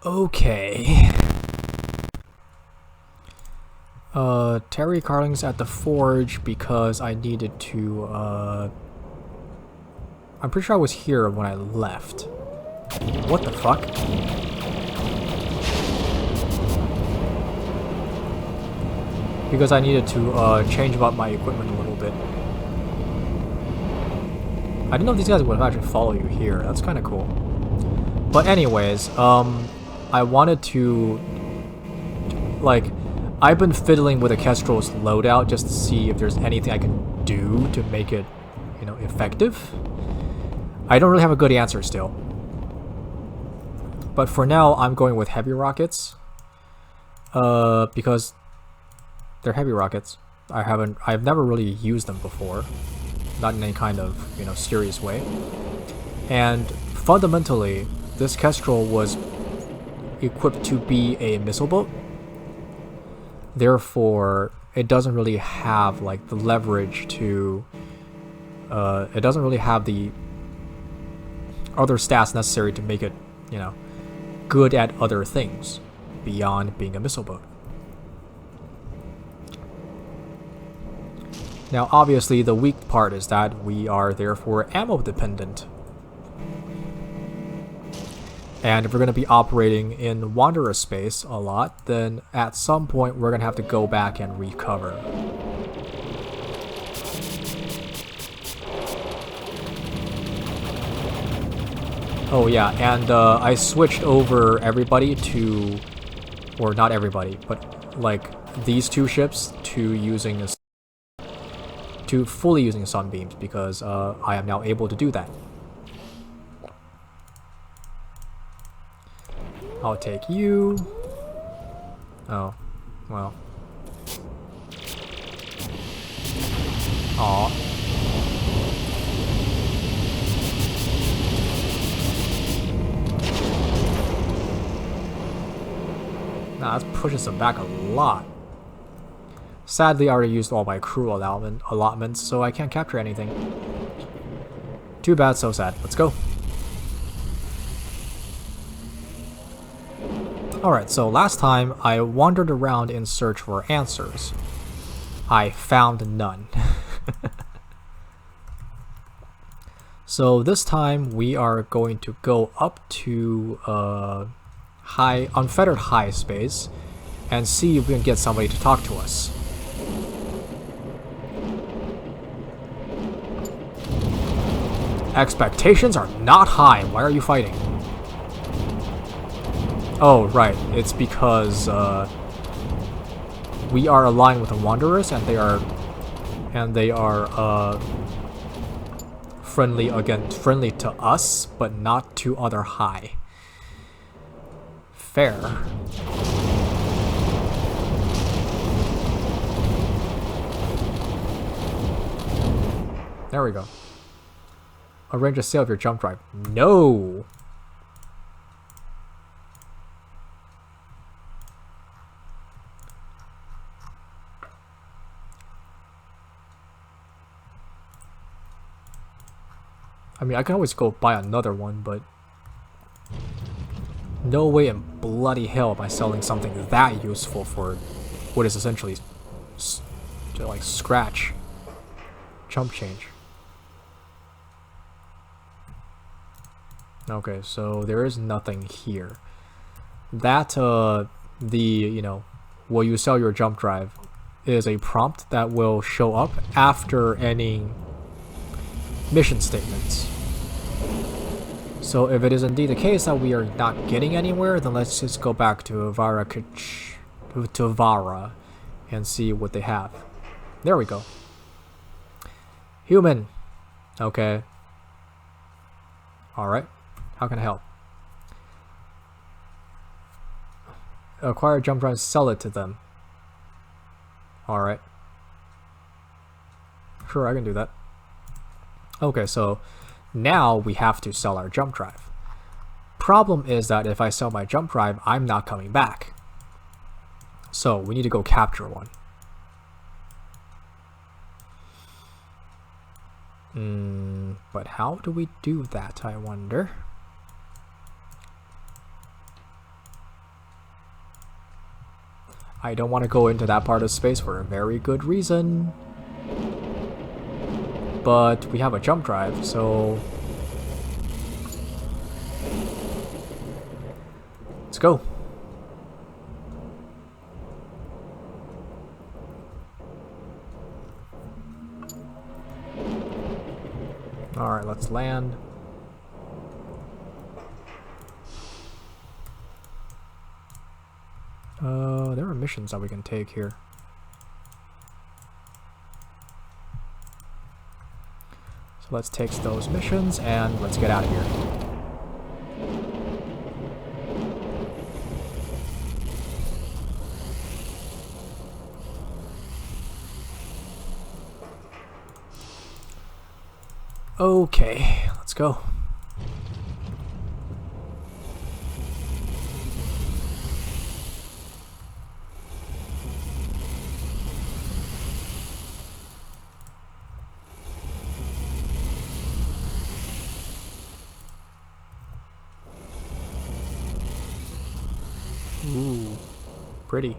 Okay. Terry Carling's at the forge because I needed to, I'm pretty sure I was here when I left. What the fuck? Because I needed to, change up my equipment a little bit. I didn't know these guys would actually follow you here. That's kind of cool. But anyways, I wanted to, like, I've been fiddling with the Kestrel's loadout just to see if there's anything I can do to make it, you know, effective. I don't really have a good answer still. But for now, I'm going with heavy rockets. Because they're heavy rockets. I've never really used them before. Not in any kind of, you know, serious way. And fundamentally, this Kestrel was equipped to be a missile boat. Therefore, it doesn't really have like the leverage to it doesn't really have the other stats necessary to make it, you know, good at other things beyond being a missile boat. Now, obviously, the weak part is that we are therefore ammo dependent. And if we're going to be operating in Wanderer space a lot, then at some point we're going to have to go back and recover. Oh yeah, and I switched over everybody to, or not everybody, but like these two ships to fully using sunbeams because I am now able to do that. I'll take you. Oh, well. Aw. Nah, that pushes them back a lot. Sadly, I already used all my crew allotments, so I can't capture anything. Too bad, so sad. Let's go. Alright, so last time I wandered around in search for answers. I found none. So this time we are going to go up to unfettered high space and see if we can get somebody to talk to us. Expectations are not high. Why are you fighting? Oh, right. It's because we are aligned with the Wanderers, and they are friendly to us, but not to other high. Fair. There we go. Arrange a sale of your jump drive. No! I mean, I can always go buy another one, but no way in bloody hell am I selling something that useful for what is essentially like scratch. Chump change. Okay, so there is nothing here. That, you know, will you sell your jump drive is a prompt that will show up after any mission statements. So if it is indeed the case that we are not getting anywhere, then let's just go back to Vara and see what they have. There we go. Human. Okay. Alright. How can I help? Acquire jump drive, sell it to them. Alright. Sure, I can do that. Okay, so now we have to sell our jump drive. Problem is that if I sell my jump drive, I'm not coming back. So we need to go capture one. But how do we do that, I wonder? I don't want to go into that part of space for a very good reason. But we have a jump drive, so... let's go. Alright, let's land. There are missions that we can take here. So let's take those missions and let's get out of here. Okay, let's go. Ooh, pretty.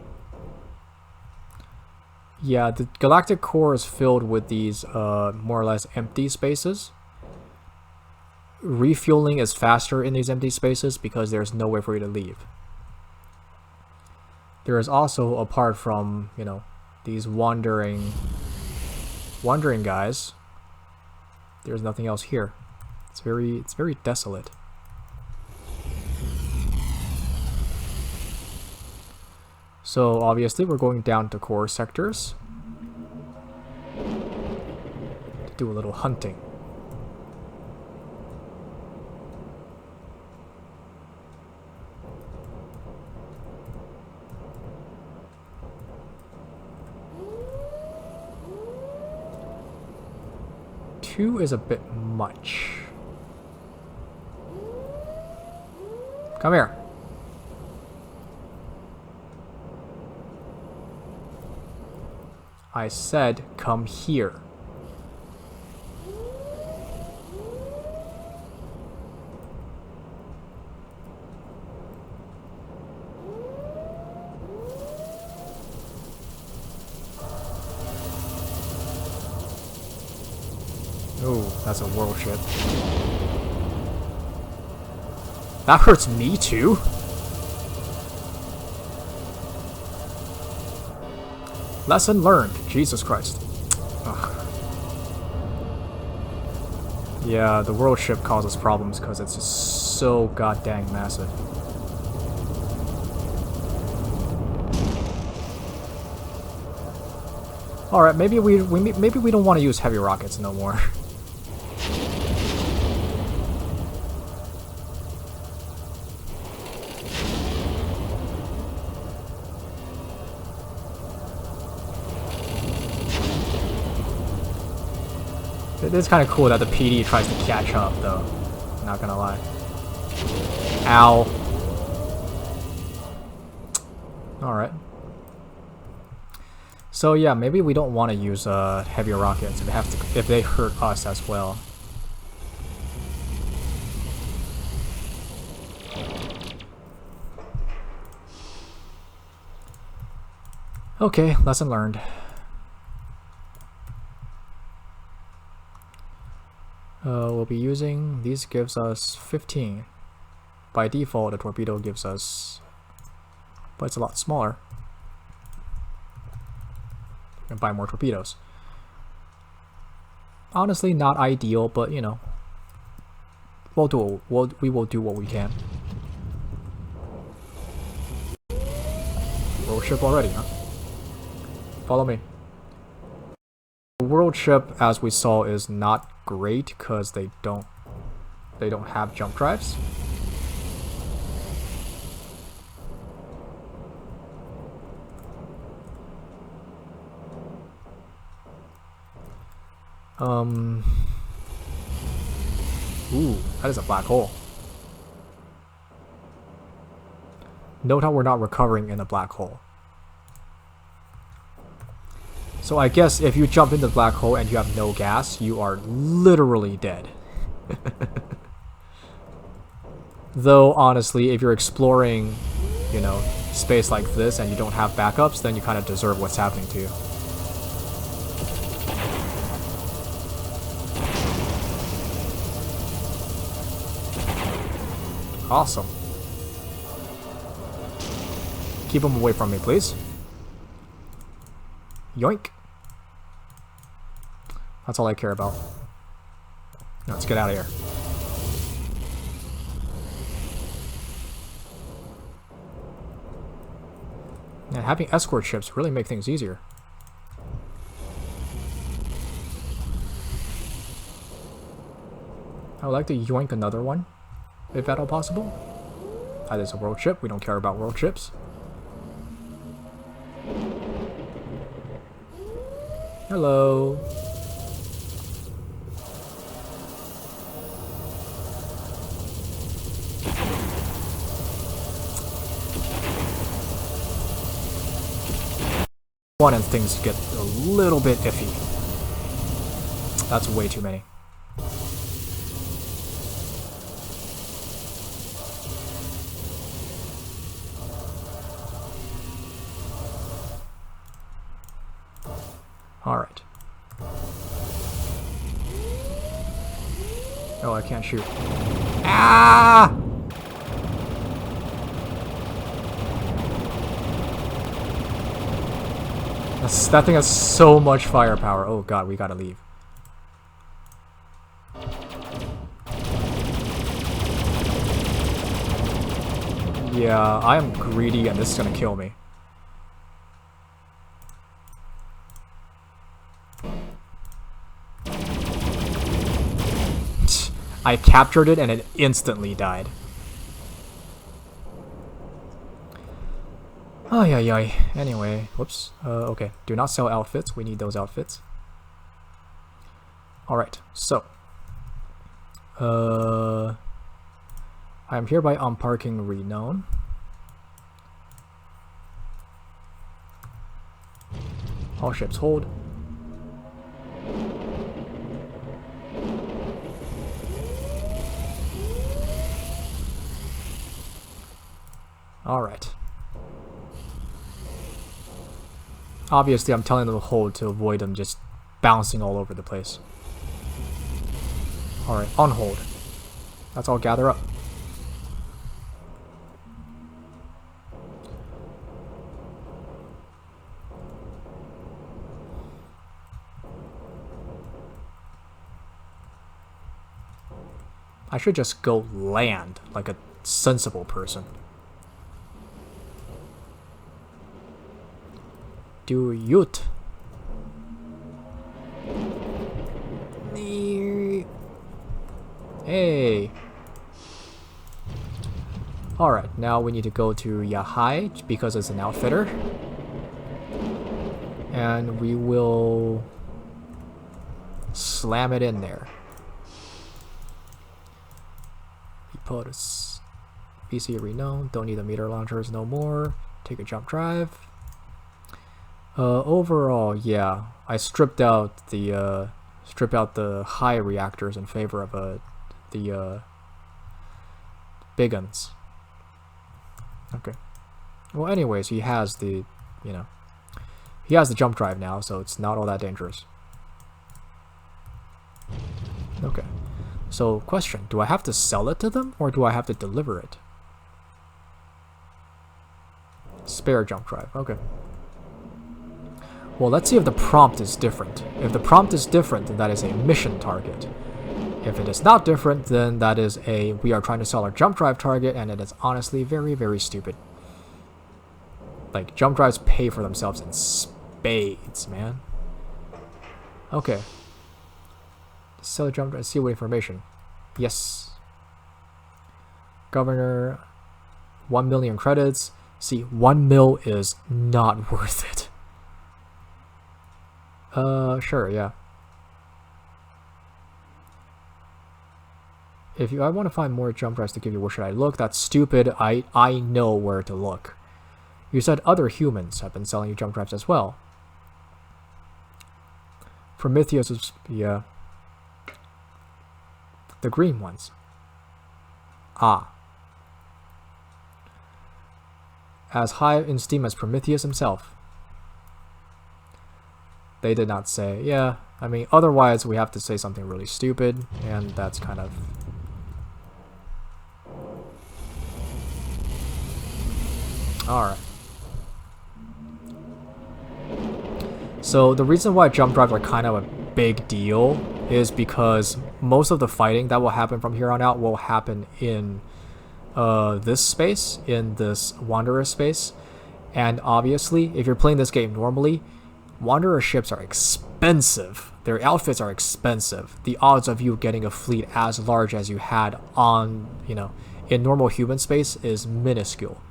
Yeah, the galactic core is filled with these more or less empty spaces. Refueling is faster in these empty spaces because there's nowhere for you to leave. There is also, apart from, you know, these wandering guys, there's nothing else here. It's very desolate. So obviously we're going down to core sectors to do a little hunting. Two is a bit much. Come here. I said, come here. Oh, that's a world ship. That hurts me too. Lesson learned. Jesus Christ. Ugh. Yeah, the world ship causes problems because it's just so goddamn massive. All right, maybe we don't want to use heavy rockets no more. It is kind of cool that the PD tries to catch up, though. Not gonna lie. Ow. Alright. So yeah, maybe we don't want to use heavy rockets if they hurt us as well. Okay, lesson learned. We'll be using, these gives us 15. By default, the torpedo gives us, but it's a lot smaller. And buy more torpedoes. Honestly, not ideal, but you know, we will do what we can. World ship already, huh? Follow me. The world ship, as we saw, is not great because they don't have jump drives. Ooh, that is a black hole. Note how we're not recovering in a black hole. So I guess if you jump into the black hole and you have no gas, you are literally dead. Though, honestly, if you're exploring, you know, space like this and you don't have backups, then you kind of deserve what's happening to you. Awesome. Keep him away from me, please. Yoink. That's all I care about. Now let's get out of here. And having escort ships really make things easier. I would like to yoink another one, if at all possible. That is a world ship. We don't care about world ships. Hello. One and things get a little bit iffy. That's way too many. Alright. Oh, I can't shoot. Ah! That thing has so much firepower. Oh god, we gotta leave. Yeah, I am greedy and this is gonna kill me. I captured it and it instantly died. Ay, ay, ay. Anyway, whoops. Okay. Do not sell outfits. We need those outfits. Alright, so. I am hereby unparking Renown. All ships hold. Alright. Obviously, I'm telling them to hold to avoid them just bouncing all over the place. Alright, on hold. Let's all gather up. I should just go land like a sensible person. Do yoot. Hey. Alright, now we need to go to Yahai because it's an outfitter. And we will slam it in there. POTUS. BC Renown. Don't need the meter launchers no more. Take a jump drive. Overall, yeah, I stripped out the high reactors in favor of the big uns. Okay. Well, anyways, he has the, he has the jump drive now, so it's not all that dangerous. Okay. So, question: do I have to sell it to them, or do I have to deliver it? Spare jump drive. Okay. Well, let's see if the prompt is different. If the prompt is different, then that is a mission target. If it is not different, then that is a we are trying to sell our jump drive target, and it is honestly very, very stupid. Like, jump drives pay for themselves in spades, man. Okay. Sell a jump drive, see what information. Yes. Governor, 1 million credits. See, 1 mil is not worth it. Sure, yeah. If I want to find more jump drives to give you, where should I look? That's stupid. I know where to look. You said other humans have been selling you jump drives as well. Prometheus is, yeah. The green ones. Ah. as high in esteem as Prometheus himself. They did not say. Yeah, I mean, otherwise we have to say something really stupid, and that's kind of... Alright. So the reason why jump drives are kind of a big deal is because most of the fighting that will happen from here on out will happen in this space, in this Wanderer space. And obviously, if you're playing this game normally, Wanderer ships are expensive. Their outfits are expensive. The odds of you getting a fleet as large as you had on, in normal human space is minuscule.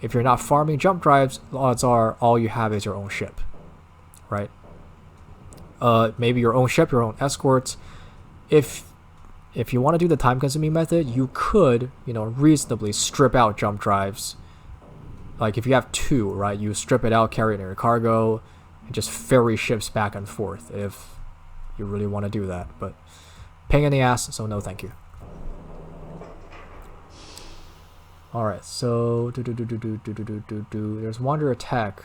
If you're not farming jump drives, the odds are all you have is your own ship, right? Maybe your own ship, your own escorts. If you want to do the time-consuming method, you could, reasonably strip out jump drives. Like if you have 2, right, you strip it out, carry it in your cargo, and just ferry ships back and forth if you really want to do that. But pain in the ass, so no thank you. Alright, so there's Wanderer Tech.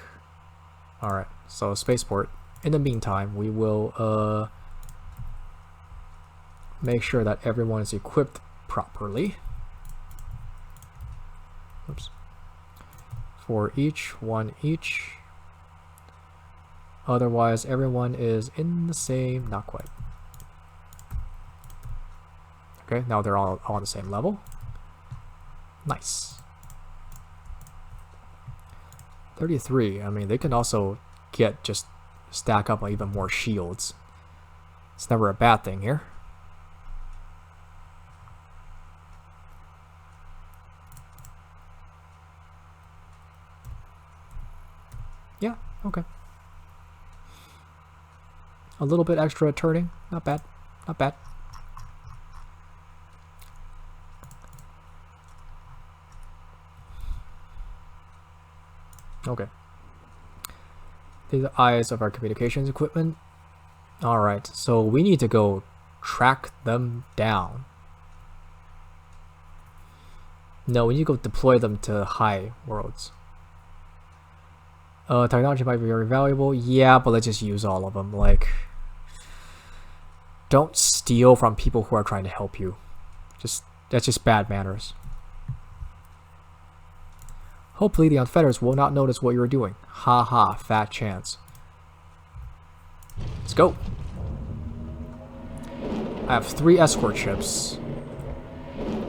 Alright, so spaceport. In the meantime, we will make sure that everyone is equipped properly. Oops. 4 each, 1 each. Otherwise, everyone is in the same... Not quite. Okay, now they're all on the same level. Nice. 33. I mean, they can also just stack up even more shields. It's never a bad thing here. Yeah, okay. A little bit extra turning. Not bad. Not bad. Okay. These are the eyes of our communications equipment. Alright, so we need to go track them down. No, we need to go deploy them to high worlds. Technology might be very valuable. Yeah, but let's just use all of them. Like, don't steal from people who are trying to help you. That's just bad manners. Hopefully the Unfetters will not notice what you're doing. Ha ha, fat chance. Let's go. I have 3 escort ships.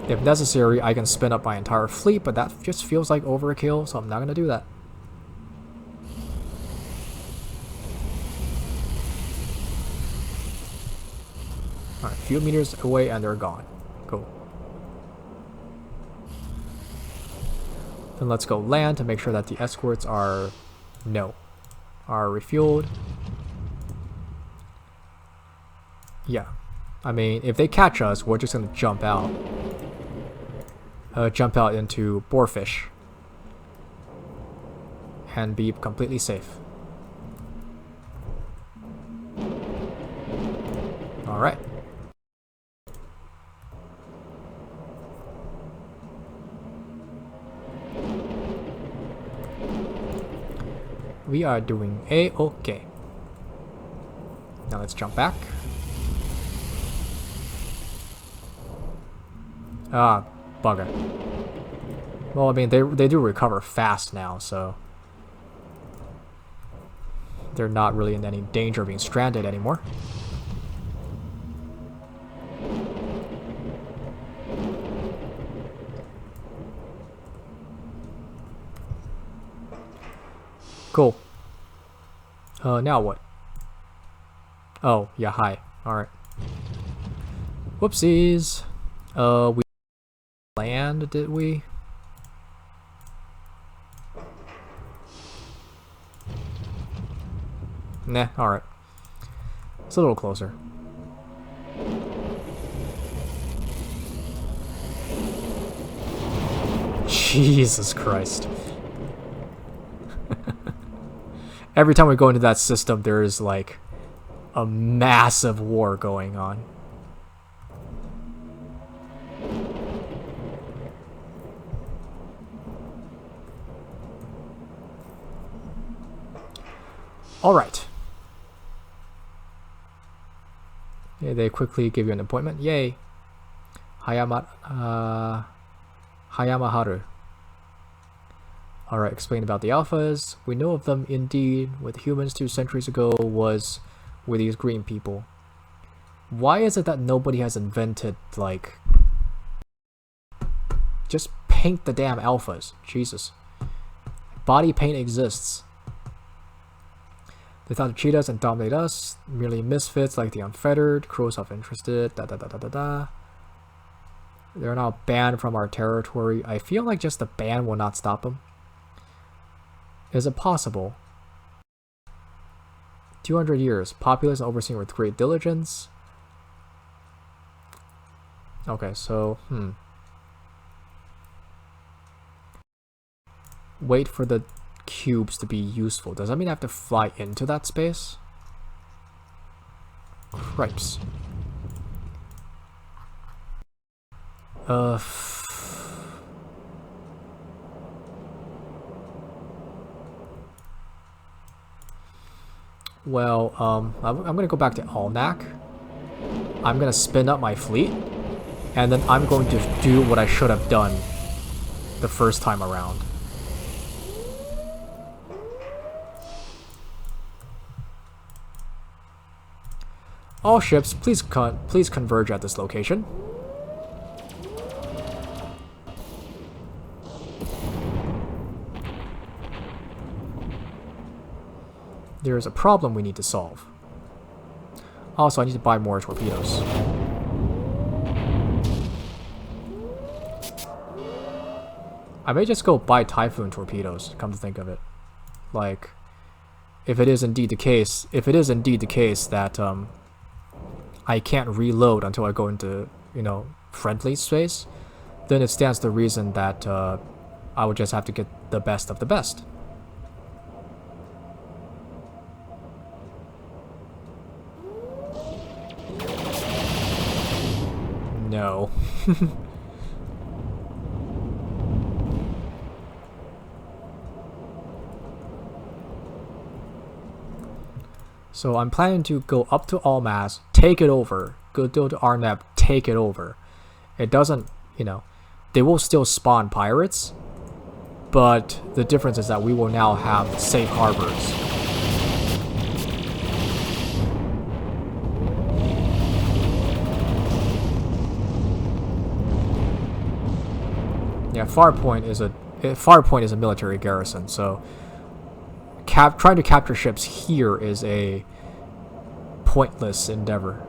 If necessary, I can spin up my entire fleet, but that just feels like overkill, so I'm not going to do that. Alright, a few meters away and they're gone. Cool. Then let's go land to make sure that the escorts are refueled. Yeah. I mean, if they catch us, we're just gonna jump out. Jump out into boarfish. And be completely safe. Alright. We are doing A-okay. Now let's jump back. Ah, bugger. Well, I mean, they do recover fast now, so they're not really in any danger of being stranded anymore. Cool. Now what? Oh, yeah, hi. Alright. Whoopsies. We land, did we? Nah, alright. It's a little closer. Jesus Christ. Every time we go into that system, there is like a massive war going on. Alright. Yeah, they quickly give you an appointment. Yay. Hayamaharu. Alright, explain about the alphas. We know of them indeed. With humans 2 centuries ago was with these green people. Why is it that nobody has invented, like... Just paint the damn alphas. Jesus. Body paint exists. They thought to cheat us and dominate us. Merely misfits like the unfettered. Cruel self-interested. They're now banned from our territory. I feel like just the ban will not stop them. Is it possible? 200 years. Populace overseen with great diligence. Okay, so, wait for the cubes to be useful. Does that mean I have to fly into that space? Cripes. Well, I'm gonna go back to Alnak. I'm gonna spin up my fleet, and then I'm going to do what I should have done the first time around. All ships, please converge at this location. There is a problem we need to solve. Also, I need to buy more torpedoes. I may just go buy Typhoon torpedoes, come to think of it. Like, if it is indeed the case that I can't reload until I go into, friendly space, then it stands to reason that I would just have to get the best of the best. No. So I'm planning to go up to Almaz, take it over, go to Arneb, take it over. It doesn't, they will still spawn pirates, but the difference is that we will now have safe harbors. Yeah, Farpoint is a military garrison, so trying to capture ships here is a pointless endeavor.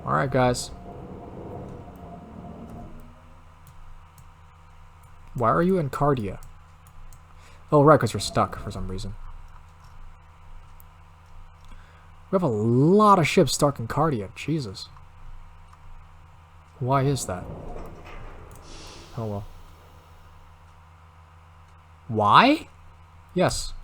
Alright, guys. Why are you in Cardia? Oh, right, because you're stuck for some reason. We have a lot of ships stuck in Cardia. Jesus. Why is that? Oh well. Why? Yes.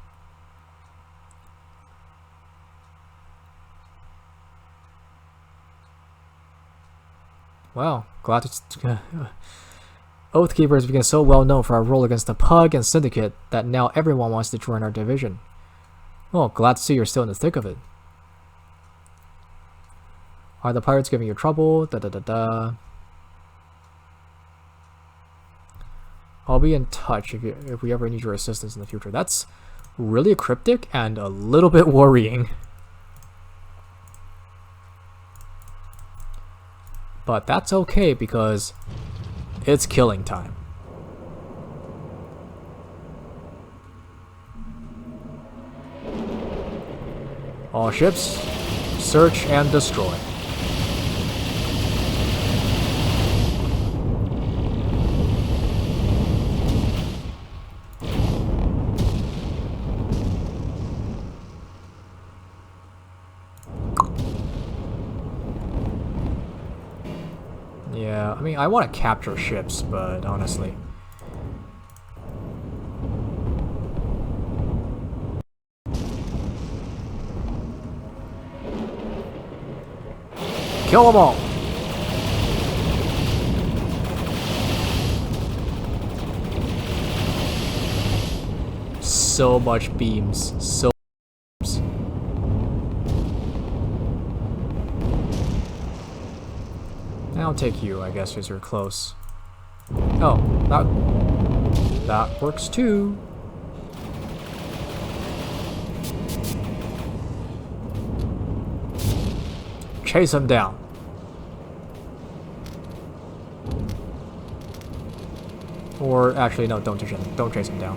Well, glad to... Oathkeepers became so well known for our role against the Pug and Syndicate that now everyone wants to join our division. Oh, glad to see you're still in the thick of it. Are the pirates giving you trouble? I'll be in touch if we ever need your assistance in the future. That's really cryptic and a little bit worrying. But that's okay because it's killing time. All ships, search and destroy. Yeah, I mean, I want to capture ships, but honestly. Kill them all! so much beams. So much. I'll take you, I guess, because you're close. Oh, that works too. Chase him down. Or actually, no, don't chase him. Don't chase him down.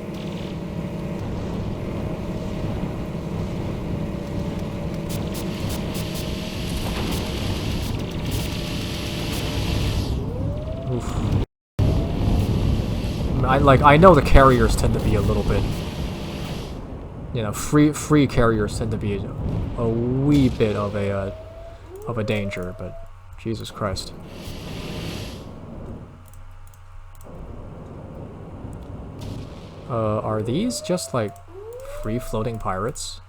Oof. I know the carriers tend to be a little bit, you know, free carriers tend to be a wee bit of a danger, but Jesus Christ. Are these just like free floating pirates?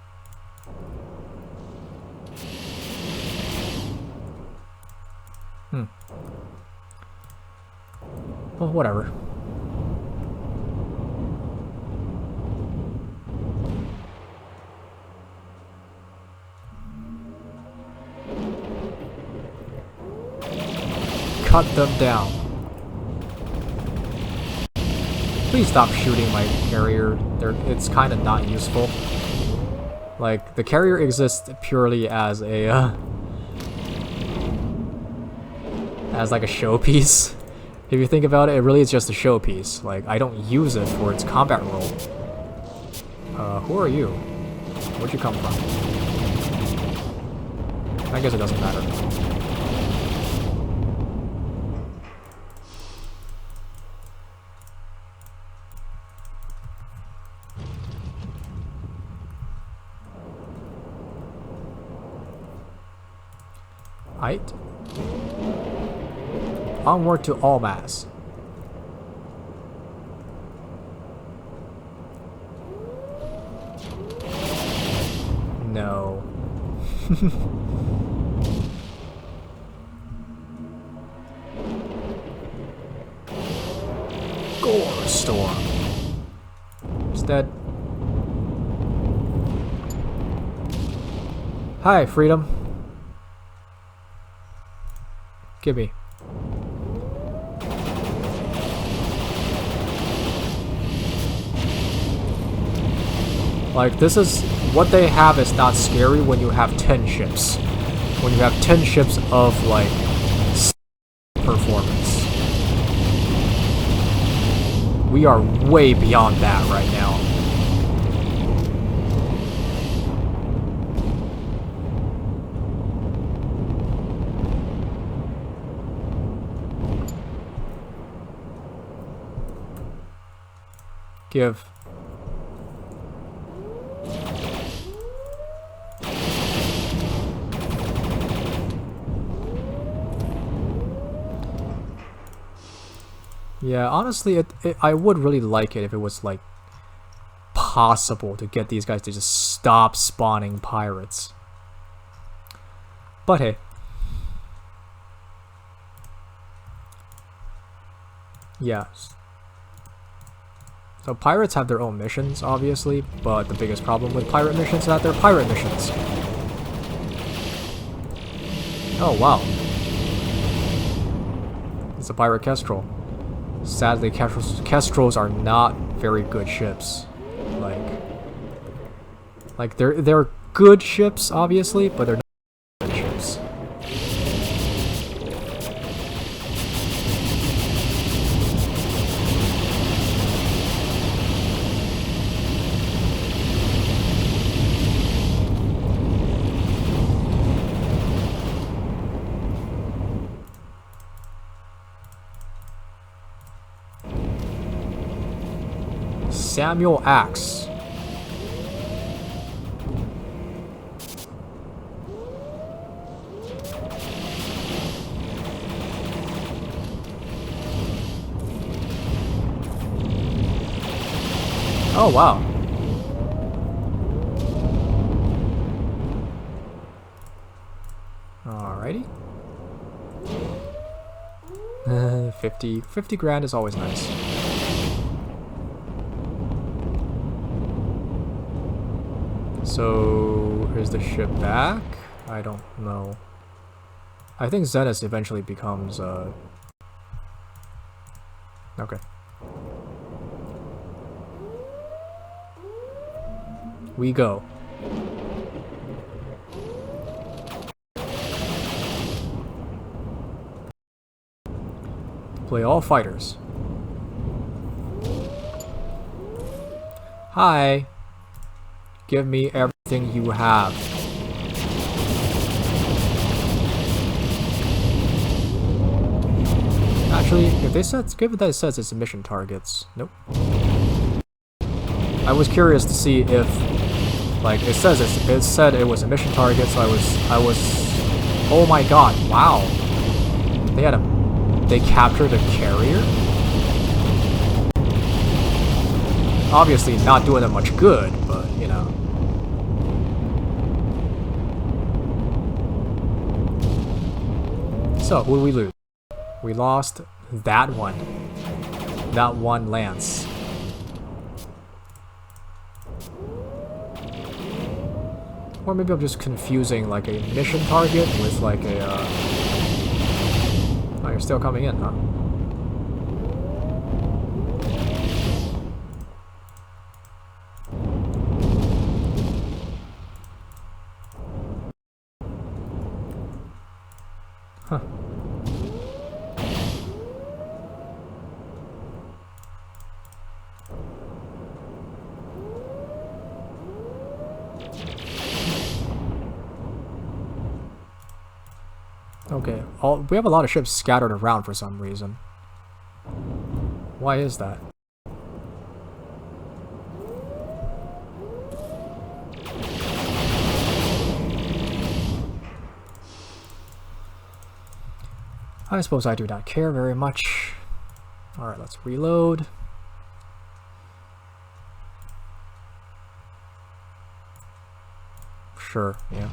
Well, whatever. Cut them down. Please stop shooting my carrier. It's kind of not useful. Like, the carrier exists purely as a as like a showpiece. If you think about it, it really is just a showpiece. Like, I don't use it for its combat role. Who are you? Where'd you come from? I guess it doesn't matter. Height. Onward to all mass. No. Gore storm. It's dead. Hi, freedom. Give me. Like, this is... What they have is not scary when you have 10 ships. When you have 10 ships of, like, performance. We are way beyond that right now. Give. Yeah, honestly, I would really like it if it was, like, possible to get these guys to just stop spawning pirates. But hey. Yeah. So pirates have their own missions, obviously, but the biggest problem with pirate missions is that they're pirate missions. Oh, wow. It's a pirate Kestrel. Sadly, Kestrels are not very good ships. Like they're good ships, obviously, but they're not good ships. Samuel Axe. Oh, wow. Alrighty. 50 grand is always nice. So, is the ship back? I don't know. I think Zenith eventually becomes, okay. We go. Play all fighters. Hi. Give me everything you have. Actually, if they said, given that it says it's mission targets, nope. I was curious to see if, like, it said it was a mission target, so I was, oh my god, wow. They captured a carrier? Obviously not doing them much good, but, you know. So, who did we lose? We lost that one. That one lance. Or maybe I'm just confusing like a mission target with like a, Oh, you're still coming in, huh? Huh. Okay, we have a lot of ships scattered around for some reason. Why is that? I suppose I do not care very much. Alright, let's reload. Sure, yeah.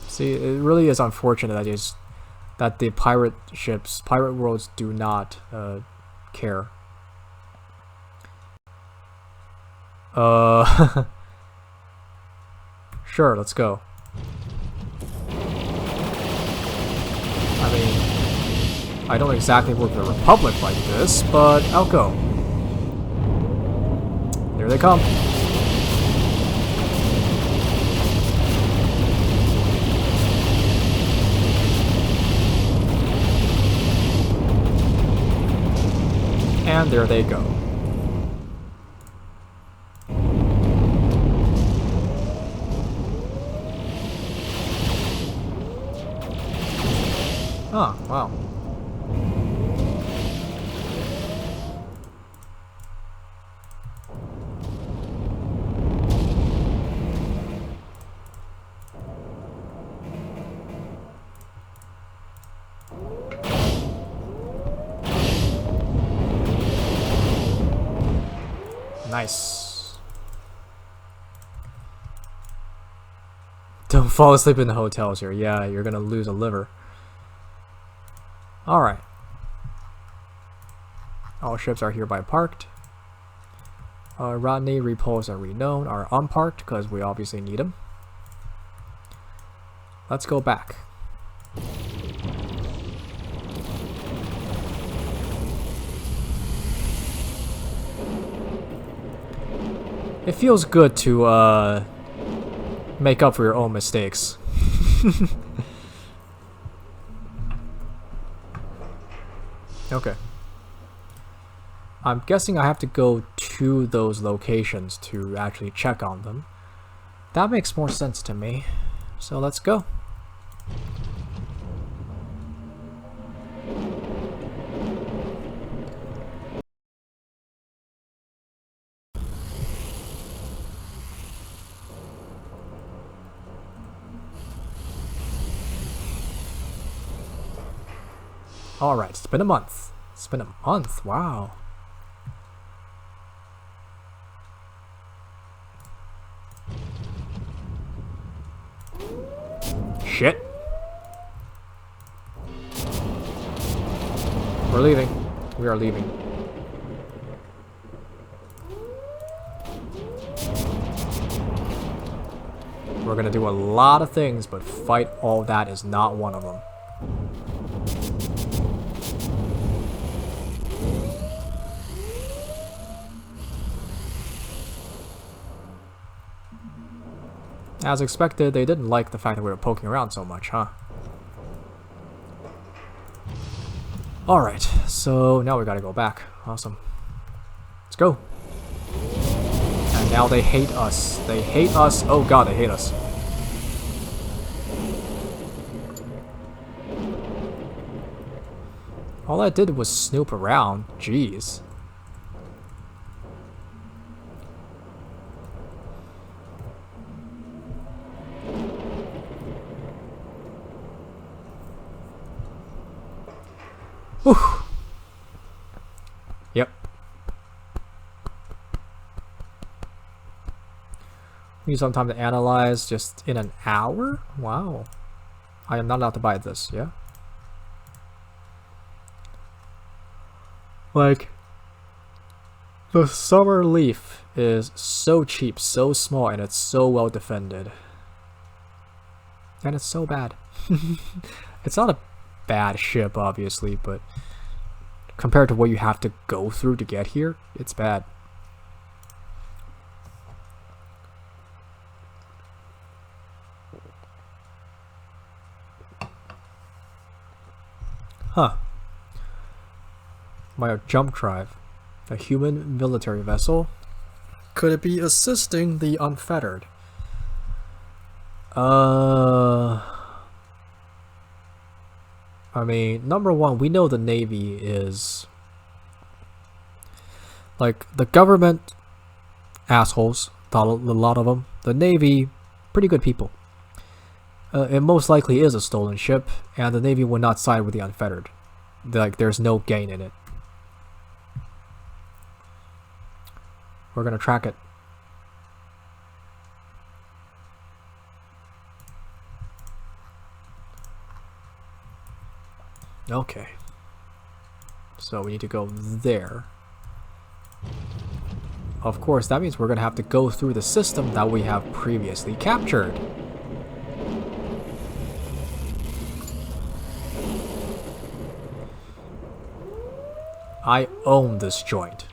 See, it really is unfortunate that the pirate worlds do not care. Sure, let's go. I mean, I don't exactly work the Republic like this, but I'll go. There they come. And there they go. Oh, wow. Nice. Don't fall asleep in the hotels here. Yeah, you're gonna lose a liver. Alright. All ships are hereby parked. Rodney, Repulse, and Renown are unparked because we obviously need them. Let's go back. It feels good to make up for your own mistakes. Okay. I'm guessing I have to go to those locations to actually check on them. That makes more sense to me. So let's go. Alright, it's been a month. It's been a month, wow. Shit. We're leaving. We are leaving. We're gonna do a lot of things, but fight all that is not one of them. As expected, they didn't like the fact that we were poking around so much, huh? Alright, so now we gotta go back. Awesome. Let's go. And now they hate us. They hate us. Oh god, they hate us. All I did was snoop around. Jeez. Whew. Yep. Need some time to analyze just in an hour? Wow. I am not allowed to buy this, yeah? Like, the summer leaf is so cheap, so small, and it's so well defended. And it's so bad. It's not a bad ship, obviously, but compared to what you have to go through to get here, it's bad. Huh. My jump drive. A human military vessel? Could it be assisting the unfettered? I mean, number one, we know the Navy is like the government assholes, a lot of them. The Navy, pretty good people. It most likely is a stolen ship, and the Navy would not side with the unfettered. Like, there's no gain in it. We're gonna track it. Okay. So we need to go there. Of course, that means we're gonna have to go through the system that we have previously captured. I own this joint.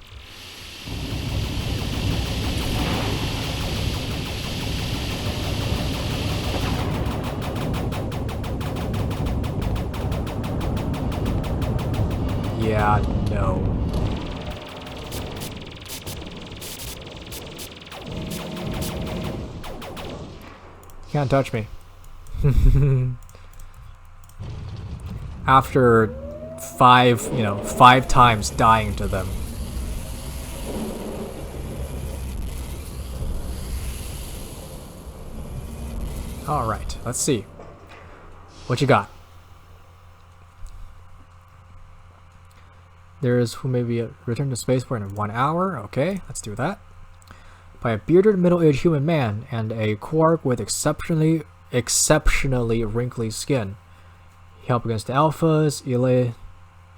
Yeah, no. Can't touch me. After five times dying to them. Alright, let's see. What you got? There's who may be a return to spaceport in 1 hour. Okay, let's do that. By a bearded middle-aged human man and a quark with exceptionally wrinkly skin. He helped against the Alphas, Ilias,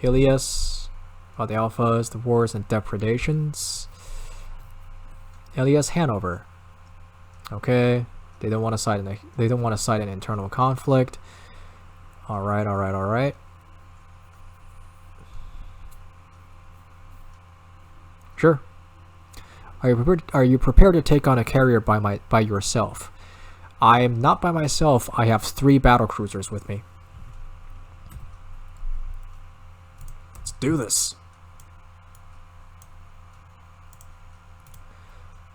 the Alphas, the wars and depredations. Elias Hanover. Okay, they don't want to cite an internal conflict. All right. Sure. Are you prepared to take on a carrier by yourself? I am not by myself. I have 3 battle cruisers with me. Let's do this.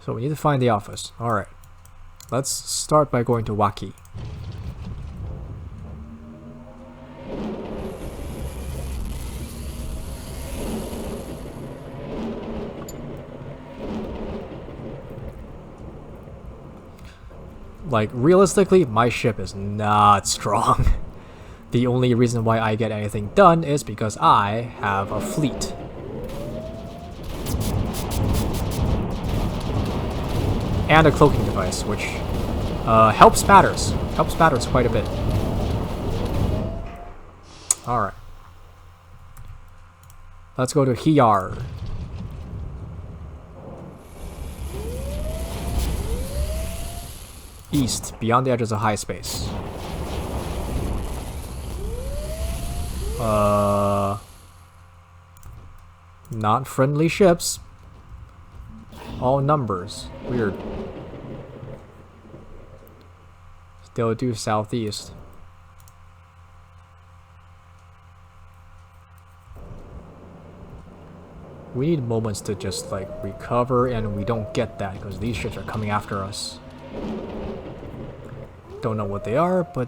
So we need to find the Alphas. Alright. Let's start by going to Waki. Like, realistically, my ship is not strong. The only reason why I get anything done is because I have a fleet. And a cloaking device, which helps matters. Helps matters quite a bit. Alright. Let's go to here. East, beyond the edges of high space. Not friendly ships. All numbers. Weird. Still due southeast. We need moments to just like recover, and we don't get that because these ships are coming after us. Don't know what they are, but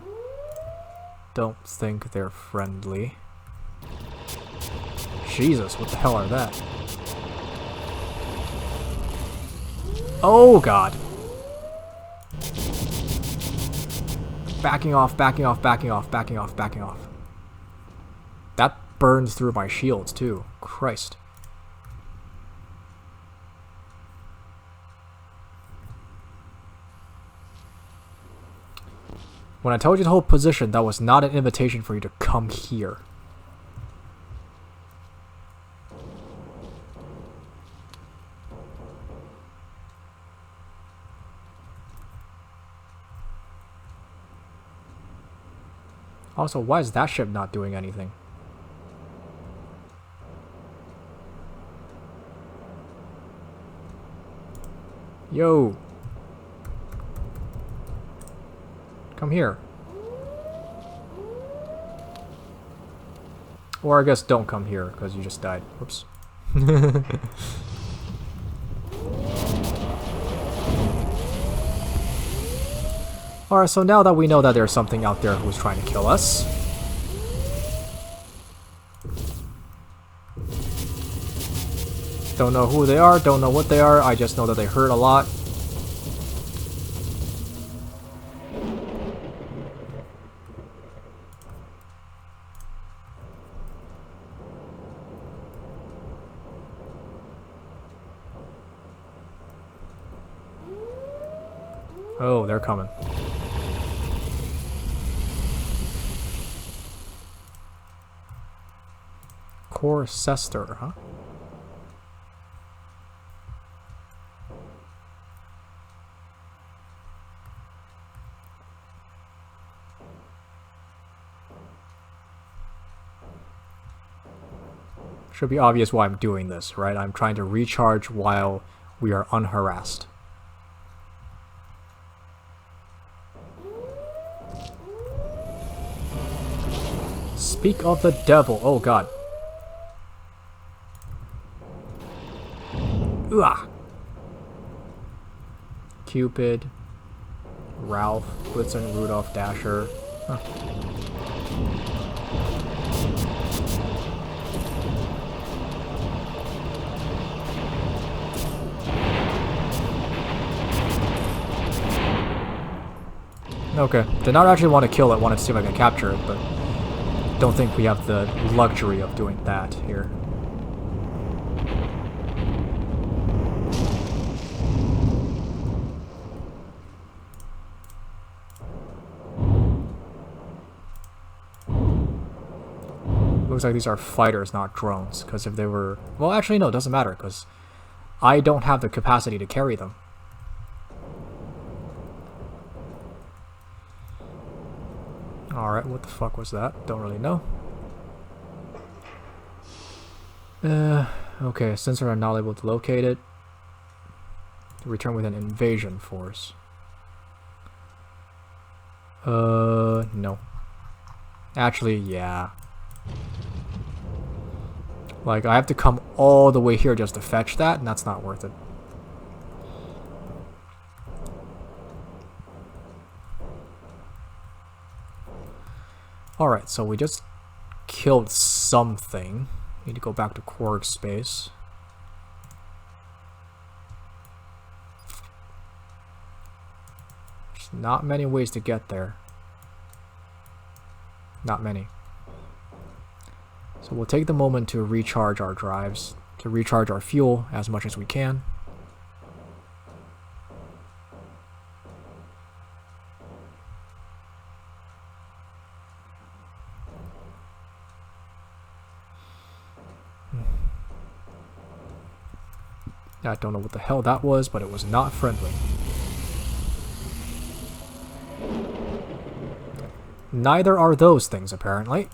don't think they're friendly. Jesus, what the hell are that? Oh god. Backing off, backing off, backing off, backing off, backing off. That burns through my shields too. Christ. When I told you to hold position, that was not an invitation for you to come here. Also, why is that ship not doing anything? Yo! Come here. Or I guess don't come here, because you just died. Whoops. Alright, so now that we know that there's something out there who's trying to kill us. Don't know who they are, don't know what they are, I just know that they hurt a lot. Oh, they're coming. Kestrel, huh? Should be obvious why I'm doing this, right? I'm trying to recharge while we are unharassed. Speak of the devil. Oh god. Ugh. Cupid, Ralph, Blitzen, Rudolph, Dasher. Huh. Okay, did not actually want to kill it, wanted to see if I can capture it, but don't think we have the luxury of doing that here. Looks like these are fighters, not drones, because if they were... Well, actually, no, it doesn't matter, because I don't have the capacity to carry them. Alright, what the fuck was that? Don't really know. Okay, sensor are not able to locate it. Return with an invasion force. No. Actually, yeah. Like, I have to come all the way here just to fetch that, and that's not worth it. Alright, so we just killed something. Need to go back to Quark space. There's not many ways to get there. Not many. So we'll take the moment to recharge our drives, to recharge our fuel as much as we can. I don't know what the hell that was, but it was not friendly. Neither are those things, apparently.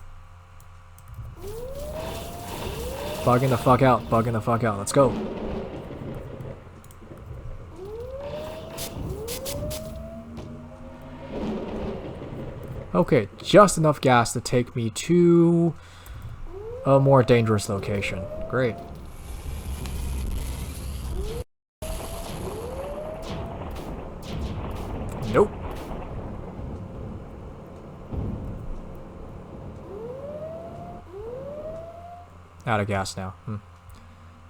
Bugging the fuck out, bugging the fuck out. Let's go. Okay, just enough gas to take me to a more dangerous location. Great. Nope. Out of gas now.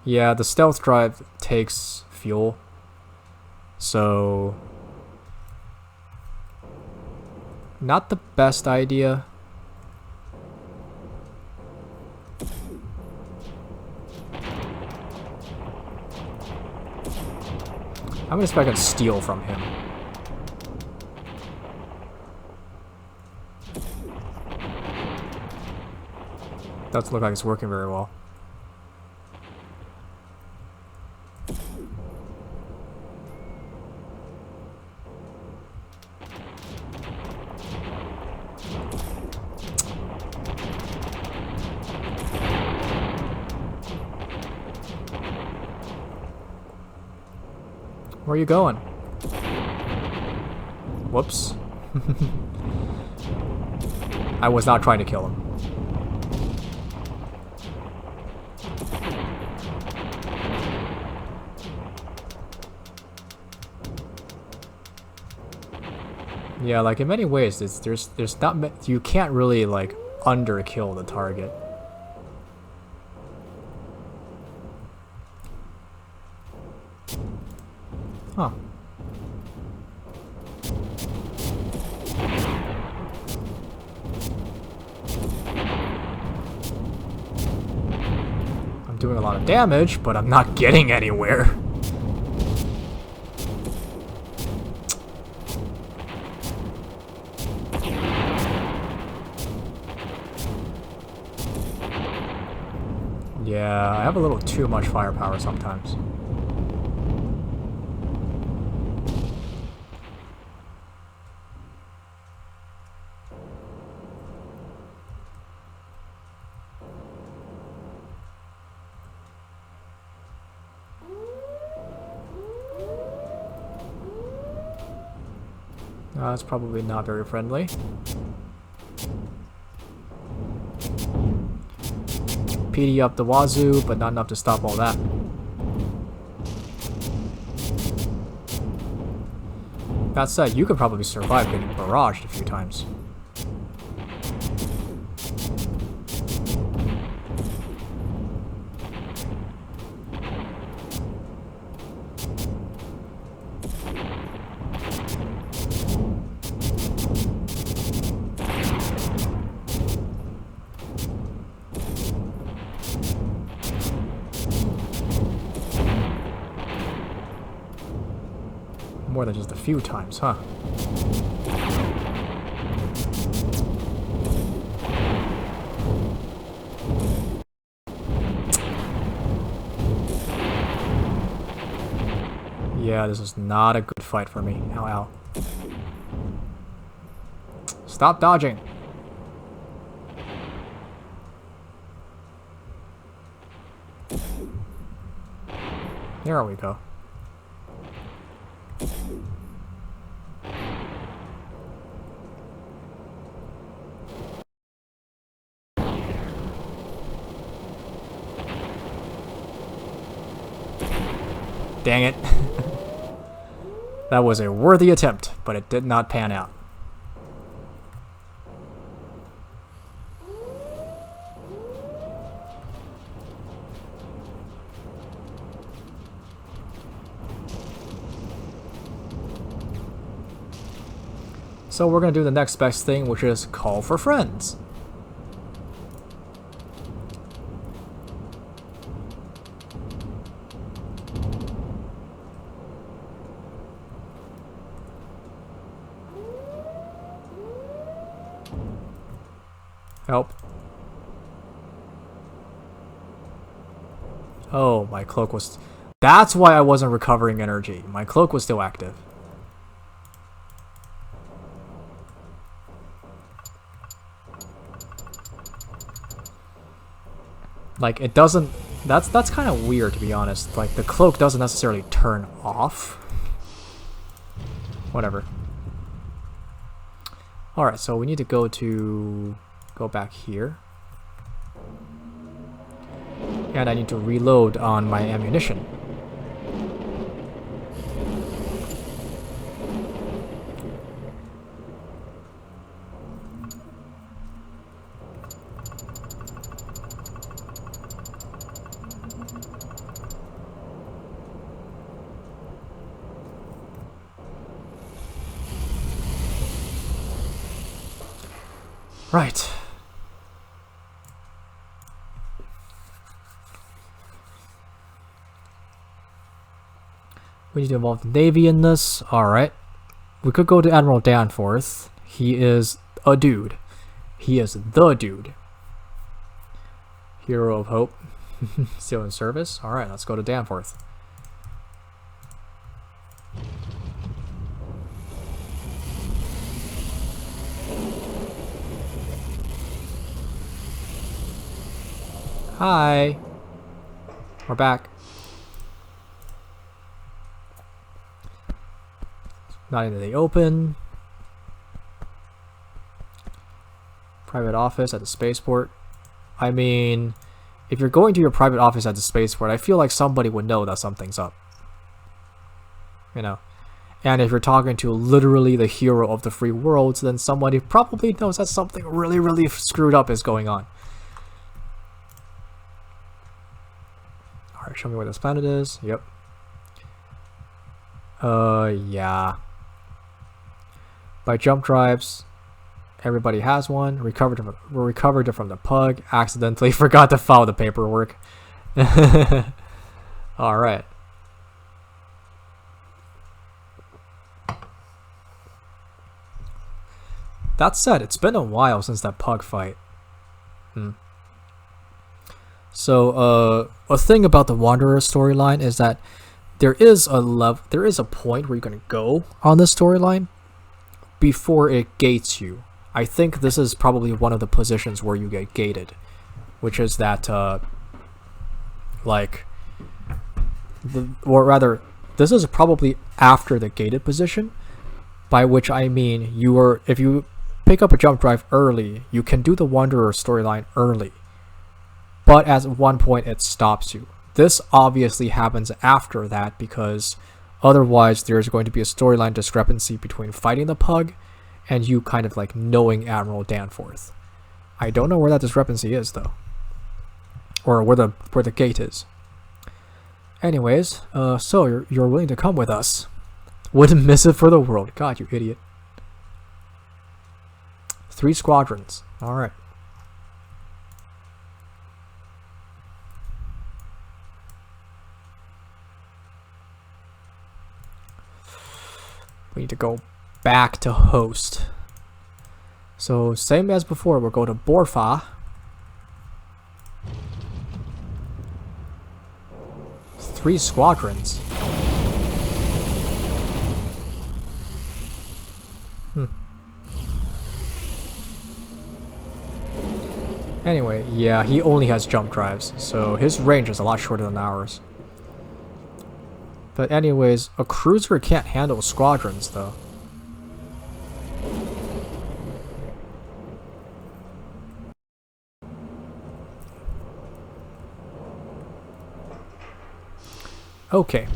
Yeah, the stealth drive takes fuel. So... not the best idea. I'm gonna see if I can steal from him. Doesn't look like it's working very well. Where are you going? Whoops. I was not trying to kill him. Yeah, like in many ways, there's not you can't really like underkill the target. Huh. I'm doing a lot of damage, but I'm not getting anywhere. Yeah, I have a little too much firepower sometimes. That's probably not very friendly. PD up the wazoo, but not enough to stop all that. That said, you could probably survive getting barraged a few times. More than just a few times, huh? Yeah, this is not a good fight for me. Ow, ow. Stop dodging! There we go. Dang it. That was a worthy attempt, but it did not pan out. So we're going to do the next best thing, which is call for friends. Help. Oh, my cloak was... That's why I wasn't recovering energy. My cloak was still active. Like, it doesn't... That's kind of weird, to be honest. Like, the cloak doesn't necessarily turn off. Whatever. Alright, so we need to go back here. And I need to reload on my ammunition. Right. We need to involve the Navy in this. Alright. We could go to Admiral Danforth. He is a dude. He is the dude. Hero of Hope. Still in service. Alright, let's go to Danforth. Hi. We're back. Not into the open. Private office at the spaceport. I mean, if you're going to your private office at the spaceport, I feel like somebody would know that something's up. You know? And if you're talking to literally the hero of the free world, then somebody probably knows that something really, really screwed up is going on. Alright, show me where this planet is. Yep. Yeah. By jump drives, everybody has one. Recovered it from the pug. Accidentally forgot to file the paperwork. Alright. That said, it's been a while since that pug fight. So, a thing about the Wanderer storyline is that there is a point where you're gonna go on this storyline before it gates you. I think this is probably one of the positions where you get gated, which is that, or rather, this is probably after the gated position, by which I mean if you pick up a jump drive early, you can do the Wanderer storyline early. But at one point it stops you. This obviously happens after that because otherwise there's going to be a storyline discrepancy between fighting the pug and you kind of like knowing Admiral Danforth. I don't know where that discrepancy is though. Or where the gate is. Anyways, so you're willing to come with us. Wouldn't miss it for the world. God, you idiot. 3 squadrons. Alright. We need to go back to host. So same as before, we'll go to Borfa. 3 squadrons. Anyway, yeah, he only has jump drives, so his range is a lot shorter than ours. But anyways, a cruiser can't handle squadrons, though. Okay.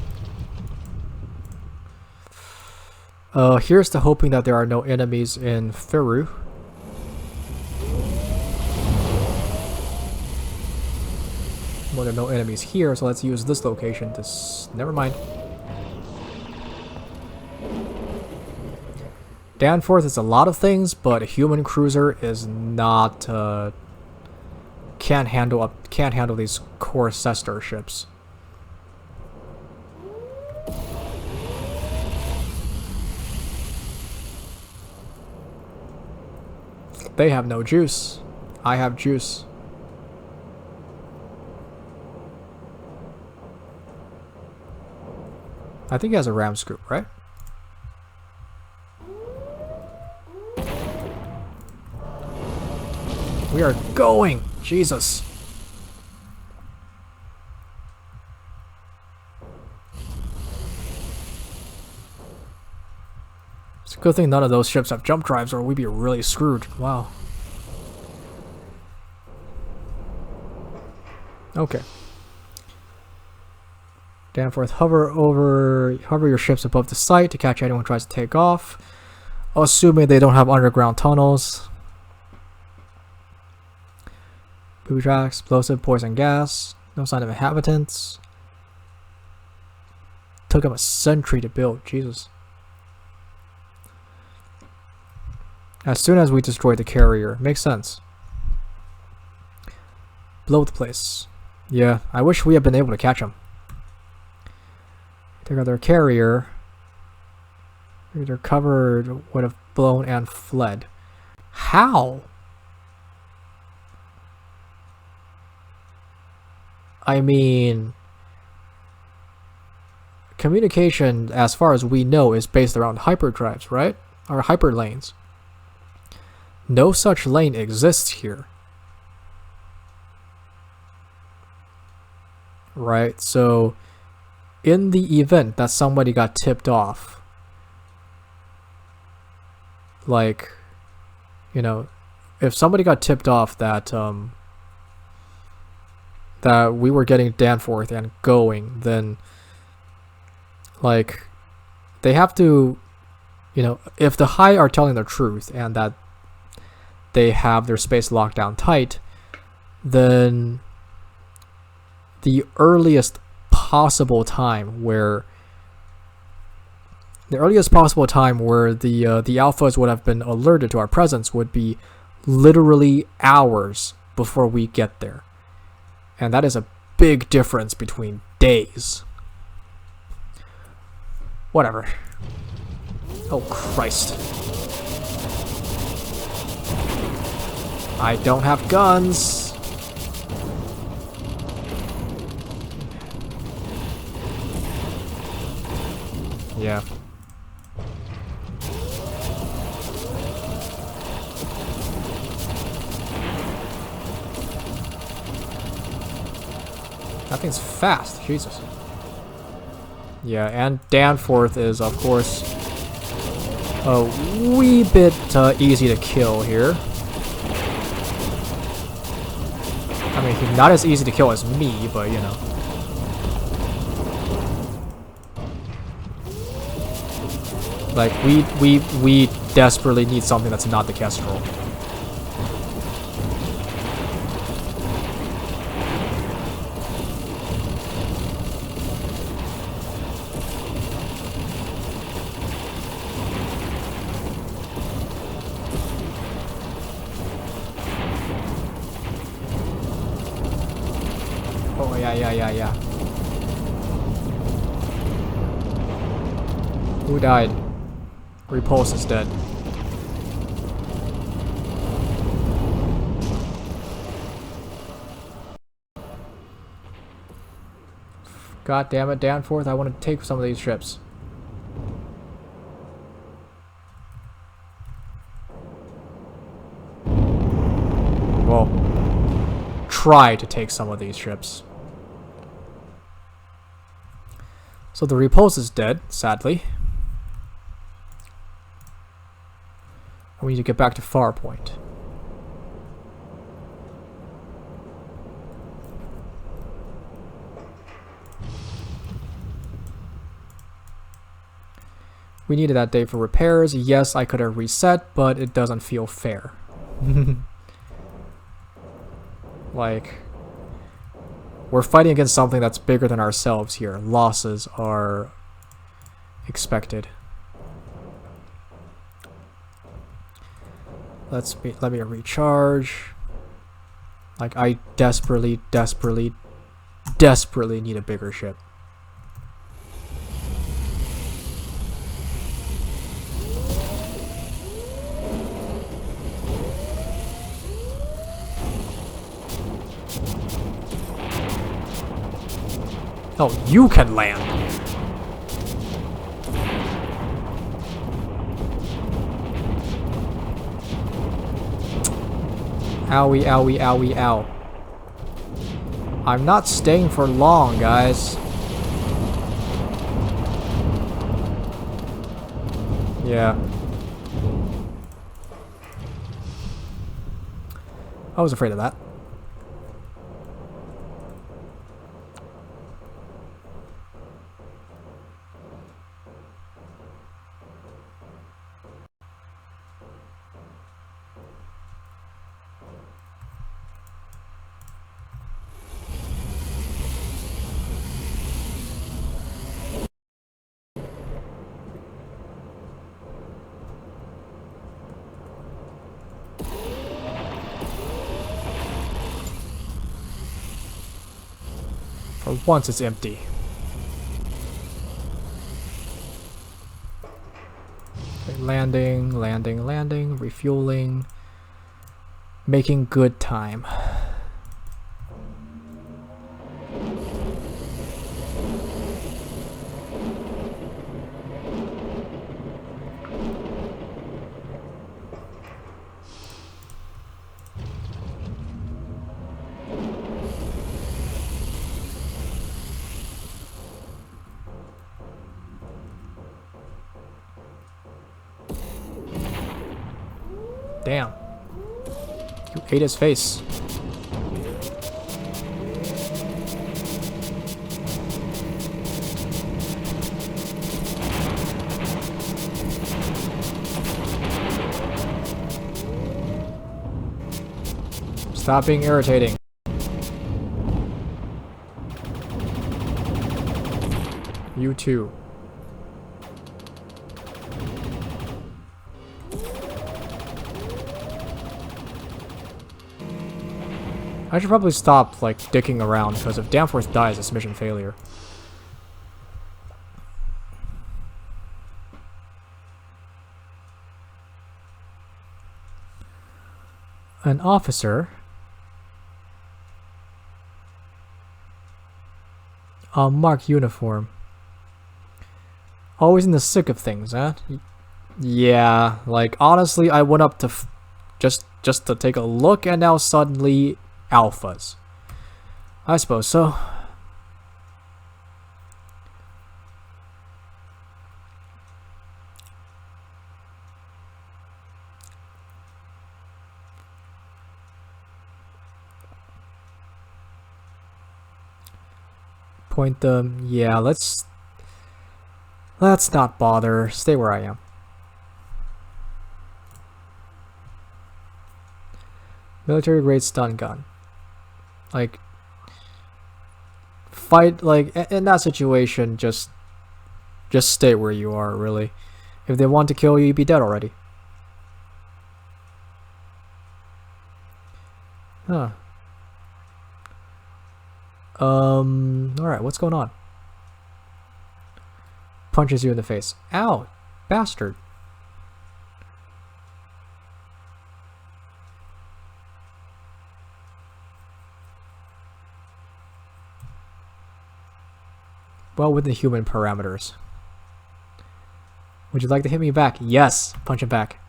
Here's to hoping that there are no enemies in Feru. Well, there are no enemies here, so let's use this location to never mind. Danforth is a lot of things, but a human cruiser is not can't handle these core Cester ships. They have no juice. I have juice. I think he has a ram scoop, right? We are going! Jesus. It's a good thing none of those ships have jump drives or we'd be really screwed. Wow. Okay. Danforth, hover your ships above the site to catch anyone who tries to take off. Assuming they don't have underground tunnels. Booby tracks, explosive, poison gas. No sign of inhabitants. Took them a century to build. Jesus. As soon as we destroy the carrier. Makes sense. Blow the place. Yeah, I wish we had been able to catch them. Take out their carrier. They're covered, would have blown and fled. How? I mean, communication, as far as we know, is based around hyperdrives, right? Or hyperlanes. No such lane exists here. Right? So, in the event that somebody got tipped off, like, you know, if somebody got tipped off that that we were getting Danforth and going, then like they have to, you know, if the High are telling the truth and that they have their space locked down tight, then the earliest possible time where the alphas would have been alerted to our presence would be literally hours before we get there. And that is a big difference between days. Whatever. Oh, Christ. I don't have guns. Yeah. That thing's fast, Jesus. Yeah, and Danforth is, of course, a wee bit easy to kill here. I mean, he's not as easy to kill as me, but you know. Like, we desperately need something that's not the Kestrel. Oh, yeah. Who died? Repulse is dead. God damn it, Danforth, I want to take some of these ships. Well, try to take some of these ships. So the repulse is dead, sadly. We need to get back to Farpoint. We needed that day for repairs. Yes, I could have reset, but it doesn't feel fair. Like, we're fighting against something that's bigger than ourselves here. Losses are expected. Let me recharge. Like, I desperately need a bigger ship. Oh, you can land. Owie, owie, owie, ow. I'm not staying for long, guys. Yeah. I was afraid of that. For once, it's empty. Okay, landing, landing, landing, refueling, making good time. Damn. You ate his face. Stop being irritating. You too. I should probably stop, like, dicking around, because if Danforth dies, it's mission failure. An officer. A marked uniform. Always in the thick of things, huh? Yeah, like, honestly, I went up to just to take a look, and now suddenly alphas. I suppose so. Point them. Yeah, let's not bother. Stay where I am. Military grade stun gun. Like, fight, like, in that situation, just stay where you are, really. If they want to kill you, you'd be dead already. Huh. Alright, what's going on? Punches you in the face. Ow! Bastard. Well, within human parameters. Would you like to hit me back? Yes! Punch him back.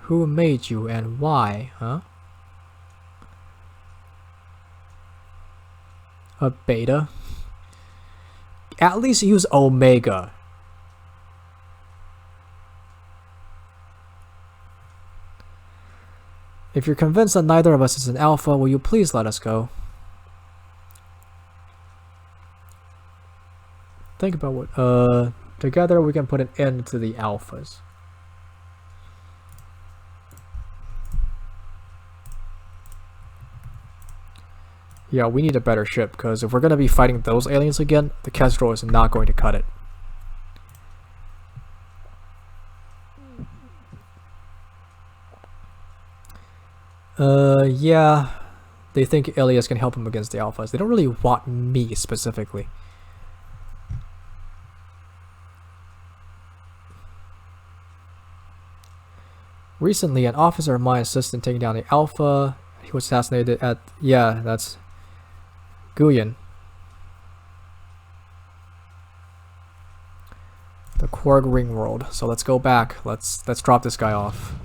Who made you and why, huh? A beta? At least use Omega. If you're convinced that neither of us is an alpha, will you please let us go? Think about what, together we can put an end to the alphas. Yeah, we need a better ship, because if we're going to be fighting those aliens again, the Kestrel is not going to cut it. Yeah. they think Ilias can help him against the alphas. They don't really want me specifically. Recently, an officer of mine assisted in taking down the alpha. He was assassinated at... Yeah, that's... Guyan. The Quarg Ring World. So let's go back. Let's drop this guy off.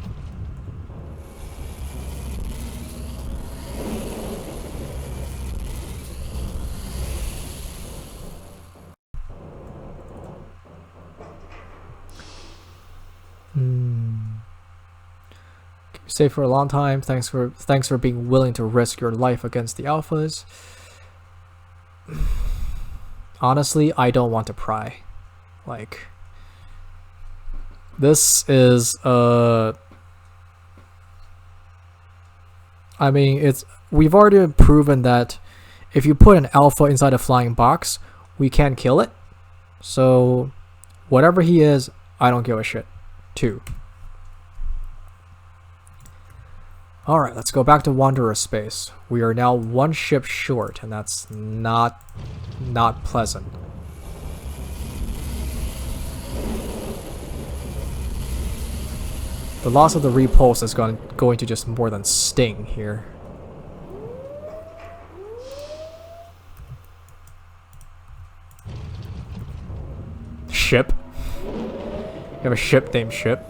Keep you safe for a long time. Thanks for being willing to risk your life against the alphas. Honestly, I don't want to pry. Like, this is I mean, we've already proven that if you put an alpha inside a flying box, we can kill it. So whatever he is, I don't give a shit. 2. Alright, let's go back to Wanderer space. We are now 1 ship short, and that's not pleasant. The loss of the repulse is going to just more than sting here. Ship. You have a ship named Ship.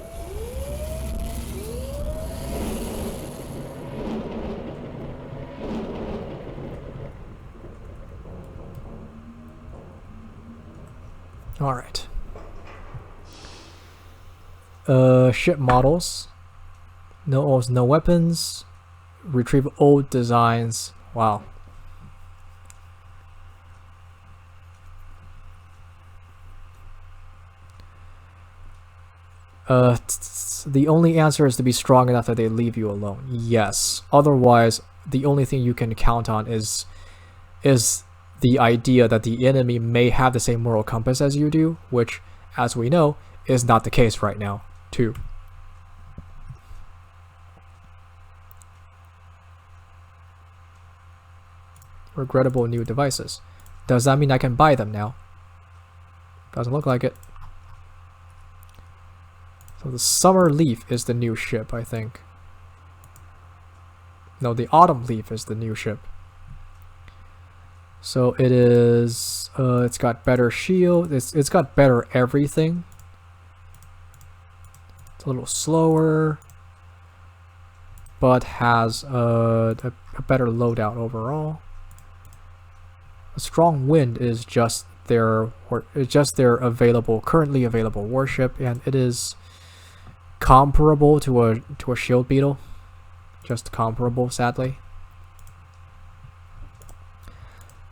Alright. Ship models. No weapons. Retrieve old designs. Wow. The only answer is to be strong enough that they leave you alone. Yes. Otherwise, the only thing you can count on is the idea that the enemy may have the same moral compass as you do, which, as we know, is not the case right now, too. Regrettable new devices. Does that mean I can buy them now? Doesn't look like it. So the Summer Leaf is the new ship, I think. No, the Autumn Leaf is the new ship. So it is, it's got better shield, it's got better everything. It's a little slower, but has a better loadout overall. A strong wind is just their currently available warship, and it is comparable to a shield beetle. Just comparable, sadly.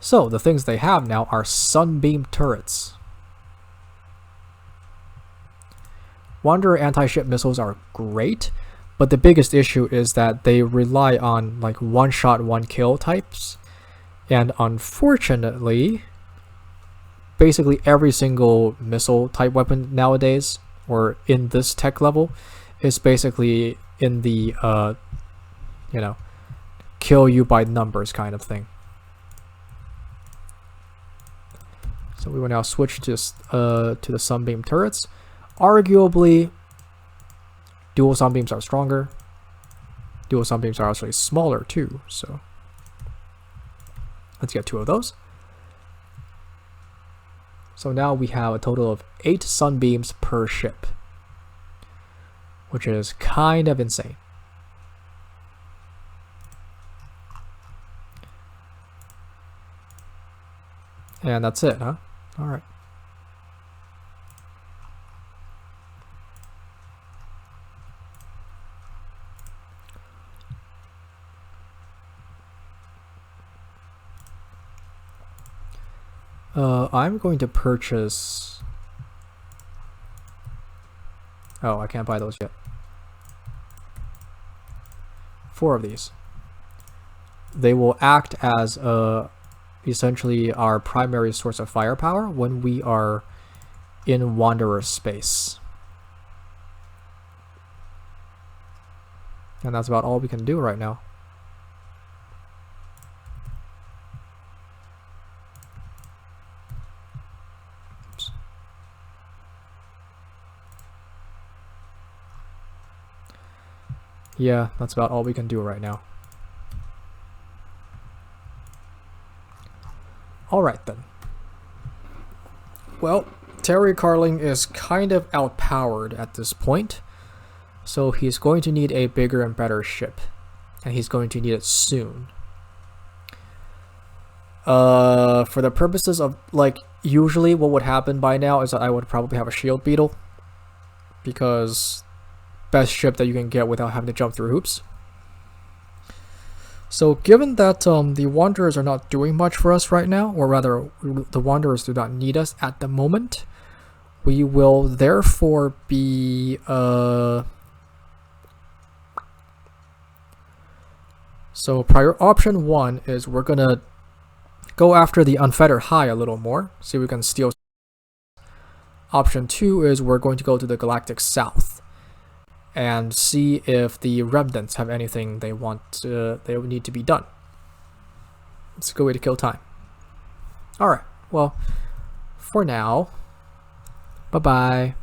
So the things they have now are sunbeam turrets. Wanderer anti-ship missiles are great, but the biggest issue is that they rely on like one-shot, one-kill types. And unfortunately, basically every single missile type weapon nowadays, or in this tech level, is basically in the, kill you by numbers kind of thing. So we will now switch to the sunbeam turrets. Arguably, dual sunbeams are stronger. Dual sunbeams are actually smaller too, so let's get 2 of those. So now we have a total of 8 sunbeams per ship, which is kind of insane. And that's it, huh? Alright. I'm going to purchase... Oh, I can't buy those yet. 4 of these. They will act as essentially our primary source of firepower when we are in Wanderer space. And that's about all we can do right now. Yeah, that's about all we can do right now. Alright then. Well, Terry Carling is kind of outpowered at this point, so he's going to need a bigger and better ship, and he's going to need it soon. For the purposes of, like, usually what would happen by now is that I would probably have a shield beetle, because best ship that you can get without having to jump through hoops. So given that the Wanderers are not doing much for us right now, or rather the Wanderers do not need us at the moment, we will therefore be so prior option 1 is we're gonna go after the Unfettered High a little more, see if we can steal. Option 2 is we're going to go to the Galactic South and see if the remnants have anything they need to be done. It's a good way to kill time. Alright, well, for now, bye-bye.